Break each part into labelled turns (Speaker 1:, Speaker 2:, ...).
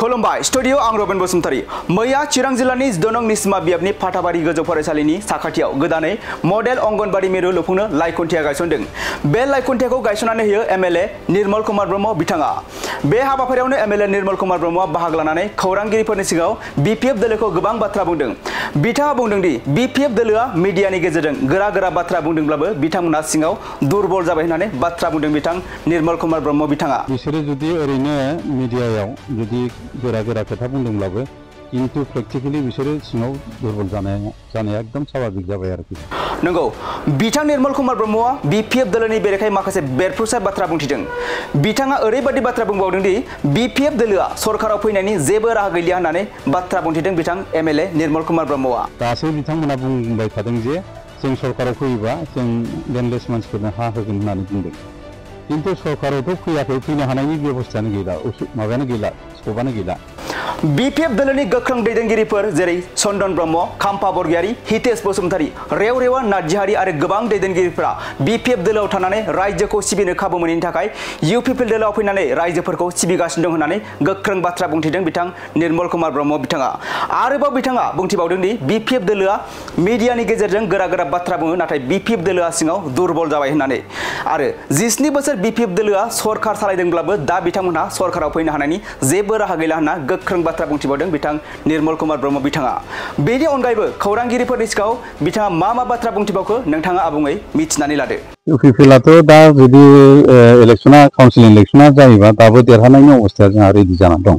Speaker 1: खुलुमबाय स्टुडियो आं रबिन बसुमतारी मैया चिरां जिल्लानि जिद'नं निसिमा बियाबनि फाथाबारि गोजौ फरायसालिनि साखाथियाव गोदानै मडेल अंगनबाड़ी मिरु लुफुंनो लाइखुन्थिया गायसनदों। बे लाइखुन्थियाखौ गायसननानै होयो एमएलए निर्मल कुमार ब्रह्म बिथाङा। बे हाबाफारियावनो एमएलए निर्मल कुमार ब्रह्मआ बाहागो लानानै खौरांगिरिफोरनि सिगाङाव बीपीएफ दोलोखौ गोबां बाथ्रा बुंदों। बिथाङा बुंदों दि बीपीएफ दोलोआ मीडियानि गेजेरजों गोरा बाथ्रा बुंदोंब्लाबो बिथांमोना सिङाव दुर्बल जाबाय होननानै बाथ्रा बुंदों बिथां निर्मल कुमार ब्रह्म बिथाङा।
Speaker 2: बिसोरो जुदि ओरैनो मीडियायाव जुदि गोरा खोथा बुंदोंब्लाबो किन्तु प्रेक्टिकली बिसोरो सिङाव दुर्बल जानाया एकदम स्वाभाविक जाबाय आरोखि।
Speaker 1: नंगौ बिथां निर्मल कुमार ब्रह्मआ बीपीएफ दोलोनि बेरेखायै माखासे बेरफ्रुसार बाथ्रा बुंथिदों। बिथाङा ओरैबायदि बाथ्रा बुंबावदों दि बीपीएफ दोलोआ सरकाराव फैनायनि जेबो राहा गैलिया होननानै बाथ्रा बुंथिदों बिथां एमएलए निर्मल कुमार ब्रह्मआ।
Speaker 2: दासो बिथांमोना बुंबाय थादों जे जों सरकाराव फैयोबा जों लेन्डलेस मानसिफोरनो हा होगोन होननानै बुंदों। किन्तु सरकारावथ' फैयाखै, फैनो हानायनि बेबस्थायानो गैला, माबायानो गैला, स्क'पआनो गैला।
Speaker 1: बीपीएफ दोलोनि गोख्रों दैदेनगिरिफोर जेरै चन्दन ब्रह्म, खाम्फा बरगयारी, हितेश बसुमतारी, रेवरेवा नार्जिहारी आरो गोबां दैदेनगिरिफोरा बीपीएफ दोलोआव थानानै रायजोखौ सिबिनो खाबु मोनैनि थाखाय यूपीपीएल दोलोआव फैनानै रायजोफोरखौ सिबिगासिनो दं होननानै गोख्रों बाथ्रा बुंथिदों बिथां निर्मल कुमार ब्रह्म बिथाङा। आरोबाव बिथाङा बुंथिबावदों दि बीपीएफ दोलोआ मीडियानि गेजेरजों गोरा बाथ्रा बुङो, नाथाय बीपीएफ दोलोआ सिङाव दुर्बल जाबाय होननानै। आरो 17 बोसोर बीपीएफ दोलोआ सरकार सालायदोंब्लाबो दा बिथांमोनहा सरकाराव फैनो हानायनि जेबो राहा गैला होनना गोख्रों बाथ्रा बुंथिबावदों बिथां निर्मल कुमार ब्रह्म बिथाङा। बेनि अनगायैबो खौरांगिरिफोरनि सिगाङाव बिथाङा मा बाथ्रा बुंथिबावखो नोंथाङा आबुङै मिथिनानै लादो।
Speaker 2: यूपीपीएलआथ' दा जुदि इलेक्शना काउन्सिल इलेक्शना जायोबा दाबो देरहानायनि अबस्थाया जोंहा रेडि जानानै दं।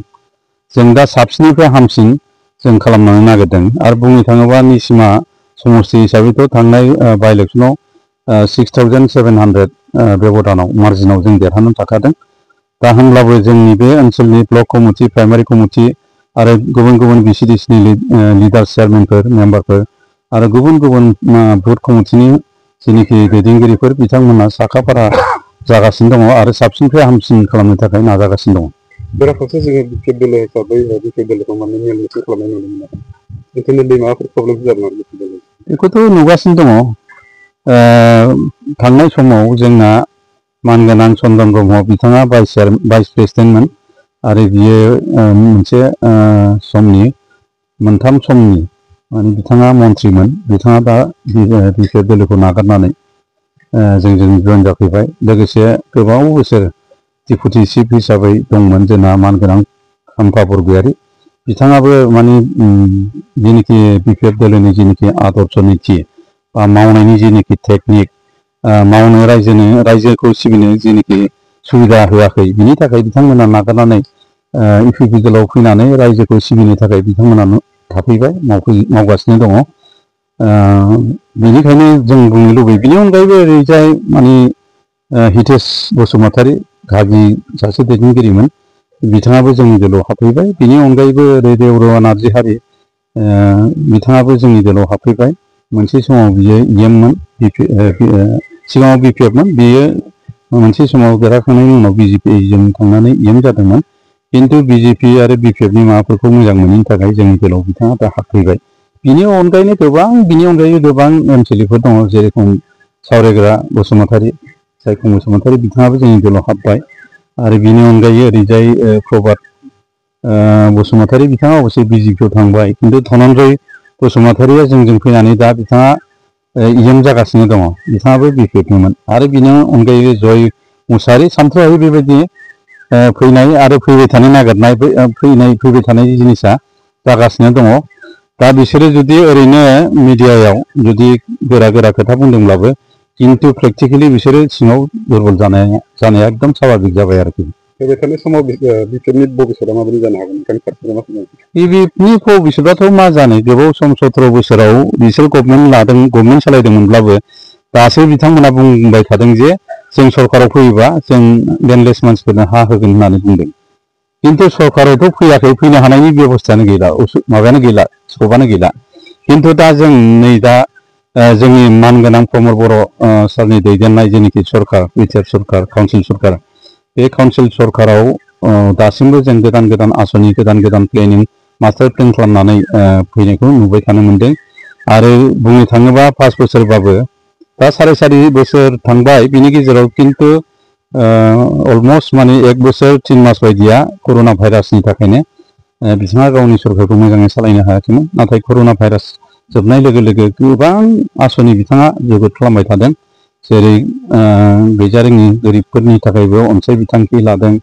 Speaker 2: जों दा साबसिननिफ्राय हामसिन जों खालामनो नागिरदों। आरो बुंनो थाङोबा निसिमा समष्टि हिसाबैथ' थांनाय बाइ इलेक्शनाव 6700 बेब'दानाव मार्जिनाव जों देरहानानै थाखादों। दा होमब्लाबो जोंनि बे ओनसोलनि ब्लक कमिटि, प्राइमारि कमिटि आरो गुबुन बिसिडिसिनि लिडार चेयारमेनफोर, मेम्बारफोर आरो गुबुन बुथ कमिटिनि जेनिखि दैदेनगिरिफोर बिथांमोनहा साखाफारा जागासिनो दङ आरो साबसिननिफ्राय हामसिन खालामनो थाखाय नाजागासिनो दङ।
Speaker 3: बेराफारसे जोङो बीपीएफ दोलो हिसाबै बीपीएफ दोलोखौ माने मेल मिटिं खालामनाय नुनो मोनो। इन्टारनेटनि माबाफोर प्रब्लेम जादों नामा बीपीएफ दोलो?
Speaker 2: बेखौथ' नुगासिनो दङ। थांनाय समाव जोंना मानगोनां चन्दन ब्रह्म बिथाङा भाइस प्रेसिडेन्टमोन आरो बियो मोनसे समनि मोनथाम समनि माने बिथाङा मन्थ्रिमोन। बिथाङा दा बीपीएफ दोलोखौ नागारनानै जोंजों जइन जाफैबाय। लोगोसे गोबाव बोसोर डिपुटि चिफ हिसाबै दंमोन जोंना मानगोनां खाम्फा बरगयारी। बिथाङाबो माने जेनिखि बीपीएफ दोलोनि जेनिखि आदर्श नीति बा मावनायनि जेनिखि टेकनिक, मावनो रायजोखौ सिबिनो जेनिखि सुबिदा होआखै, बिनि थाखाय बिथांमोना नागारनानै यूपीपीएल दोलोआव फैनानै रायजोखौ सिबिनो थाखाय बिथांमोना थाफैबाय, मावगासिनो दङ। बेनिखायनो जों बुंनो लुबैयो। बिनि अनगायैबो ओरैजाय माने हितेश बसुमतारी गागि सासे दैदेनगिरिमोन, बिथाङाबो जोंनि दोलोआव हाबफैबाय। बिनि अनगायैबो ओरै रेवरेवा नार्जिहारी बिथाङाबो जोंनि दोलोआव हाबफैबाय। मोनसे समाव बियो इएममोन, सिगाङाव बीपीएफमोन, बियो मोनसे समाव देरहाखांनायनि उनाव बीजेपीजों थांनानै इएम जादोंमोन। किन्तु बीजेपी आरो बीपीएफनि माबाफोरखौ मोजां मोनैनि थाखाय जोंनि दोलोआव बिथाङा दा हाबफैबाय। बिनि अनगायैनो गोबां ओनसोलिफोर दङ, जेरेखम सावरायग्रा बसुमतारी, सायखं बसुमतारी बिथाङाबो जोंनि दोलोआव हाबबाय। आरो बिनि अनगायै ओरैजाय प्रभात बसुमतारी बिथाङा अबশ্যै बीजेपीआव थांबाय। किन्तु धनन्जय बसुमतारीया जोंजों फैनानै दा बिथाङा इएम जागासिनो दङ, बिथाङाबो बीपीएफनिमोन। आरो बिनि अनगायै जय मुसाहारी सानथ्र'हायै बेबायदि फैनाय आरो फैबाय थानो नागिरनाय फैबाय थानाय जिनिसा जागासिनो दङ। दा बिसोरो जुदि ओरैनो मीडियायाव जुदि गोरा खोथा बुंदोंब्लाबो किन्तु प्रेक्टिकली बिसोरो सिङाव दुर्बल जानाया एकदम स्वाभाविक जाबाय आरोखि।
Speaker 3: फैबाय थानाय समाव बीपीएफनि भबिष्यतआ माबायदि जानो हागोन नोंथांनि फारसे मा बुङो?
Speaker 2: बीपीएफनि भबिष्यतआथ' मा जानो, गोबाव सम 17 बोसोराव बिसोर गभर्नमेन्ट सालायदोंमोनब्लाबो दासो बिथांमोना बुंबाय थादों जे जों सरकाराव फैयोबा जों लेन्डलेस मानसिफोरनो हा होगोन होननानै बुंदों। किन्तु सरकारावथ' फैयाखै, फैनो हानायनि बेबस्थायानो गैला, माबायानो गैला, स्क'पआनो गैला। किन्तु दा जों नै दा जोंनि मानगोनां प्रमद बर' सारनि दैदेननाय जेनिखि सरकार, बिटिआर सरकार, काउन्सिल सरकार, बे काउन्सिल सरकाराव दासिमबो जों गोदान आसनि, गोदान प्लेनिं, मास्टार प्लेन खालामनानै फैनायखौ नुबाय थानो मोनदों। आरो बुंनो थाङोबा 5 बोसोरबाबो दा 4.5 बोसोर थांबाय, बिनि गेजेराव किन्तु अलमोस्ट माने 1 बोसोर 3 मास बायदिया कर'ना भाइरासनि थाखायनो बिथाङा गावनि सरकारखौ मोजाङै सालायनो हायाखैमोन नाथाय कर'ना भाइरास जोबनाय लोगो लोगो गोबां आसनि बिथाङा जोबोद खालामबाय थादों जेरै गैजारोङि गोरिबफोरनि थाखायबो अनसाय बिथांखि लादों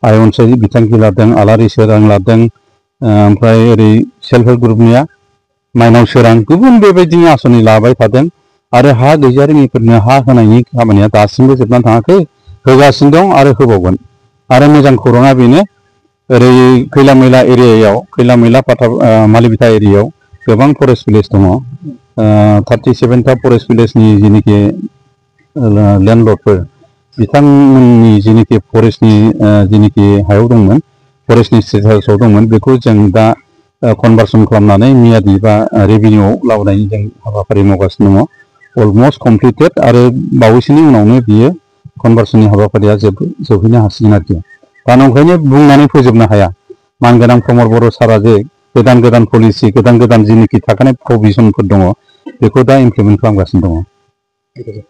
Speaker 2: आइ अनसाय बिथांखि लादों आलारि सोरां लादों ओमफ्राय ओरै सेल्फ हेल्प ग्रुपनिया माइनाव सोरां गुबुन बेबायदिनो आसनि लाबाय थादों आरो हा गैजारोङिफोरनो हा होनायनि खामानिया दासिमबो जोबनानै थाङाखै होगासिनो दं आरो होबावगोन आरो मोजां खौराङा बेनो ओरै खैला मैला एरियायाव खैला मैला मालिबिथा एरियायाव गोबां फरेस्ट भिलेज दङ 37टा फरेस्ट भिलेजनि जेनिखि लेन्डलर्डफोर बिथांमोननि जेनिखि फरेस्टनि जेनिखि हायाव दंमोन फरेस्टनि स्टेटासाव दंमोन बेखौ जों दा कनभार्सन खालामनानै मियादि बा रेभिनिउआव लाबोनायनि जों हाबाफारि मावगासिनो दङ अलमस्ट कमप्लिटेड आरो बावैसोनि उनावनो बियो कनभार्सननि हाबाफारिया जोबहैनो हासिगोन आरोखि दा नंखायनो बुंनानै फोजोबनो हाया मानगोनां प्रमद बर' सारा जे गोदान पलिसि गोदान जेनिखि थाखानाय प्रभिजनफोर दङ बेखौ दा इमप्लिमेन्ट खालामगासिनो दङ।